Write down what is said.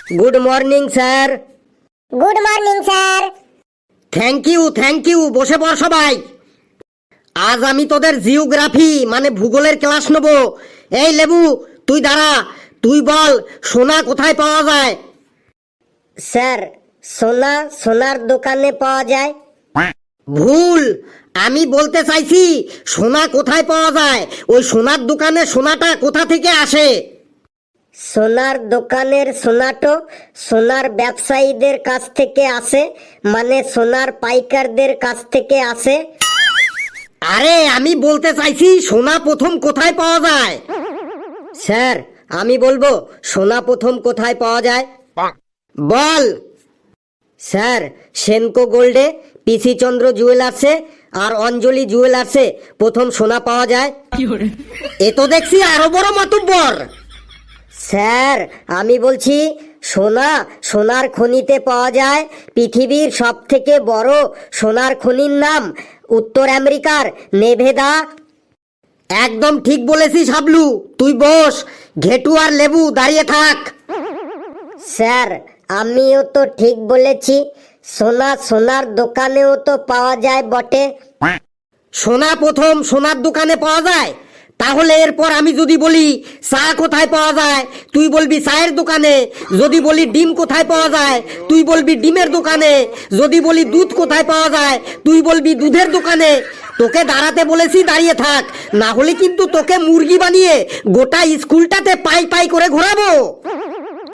Good morning sir. Good morning sir. Thank you, বসে পড় সবাই। আজ আমি তোদের জিওগ্রাফি মানে ভূগোলের ক্লাস নেব। এই লেবু, তুই দাঁড়া, তুই বল সোনা কোথায় পাওয়া যায়? স্যার, সোনা সোনার দোকানে পাওয়া যায়। ভুল, আমি বলতে চাইছি সোনা কোথায় পাওয়া যায়, ওই সোনার দোকানে সোনাটা কোথা থেকে আসে? সোনার দোকানের সোনাটো সোনার ব্যবসায়ীদের কাছ থেকে আসে, মানে সোনার পাইকারদের কাছ থেকে আসে। আরে আমি বলতে চাইছি সোনা প্রথম কোথায় পাওয়া যায়? স্যার, আমি বলবো সোনা প্রথম কোথায় পাওয়া যায়। বল। স্যার, সেনকো গোল্ডে, পিসি চন্দ্র জুয়েলার্সে আর অঞ্জলি জুয়েলার্সে প্রথম সোনা পাওয়া যায়। এ তো দেখছি আরো বড় মাতুব্বর। স্যার, আমি বলছি সোনা সোনার খনিতে পাওয়া যায়। পৃথিবীর সব থেকে বড় সোনার খনির নাম উত্তর আমেরিকার নেভেদা। একদম ঠিক বলেছিস হাবলু, তুই বস। ঘেটু আর লেবু দাঁড়িয়ে থাক। স্যার, আমিও তো ঠিক বলেছি, সোনা সোনার দোকানেও তো পাওয়া যায় বটে। সোনা প্রথম সোনার দোকানে পাওয়া যায়, তাহলে এরপর আমি যদি বলি চা কোথায় পাওয়া যায়, তুই বলবি চায়ের দোকানে। যদি বলি ডিম কোথায় পাওয়া যায়, তুই বলবি ডিমের দোকানে। যদি বলি দুধ কোথায় পাওয়া যায়, তুই বলবি দুধের দোকানে। তোকে দাঁড়াতে বলেছি, দাঁড়িয়ে থাক, না হলে কিন্তু তোকে মুরগি বানিয়ে গোটা স্কুলটাতে পাই পাই করে ঘোরাবো।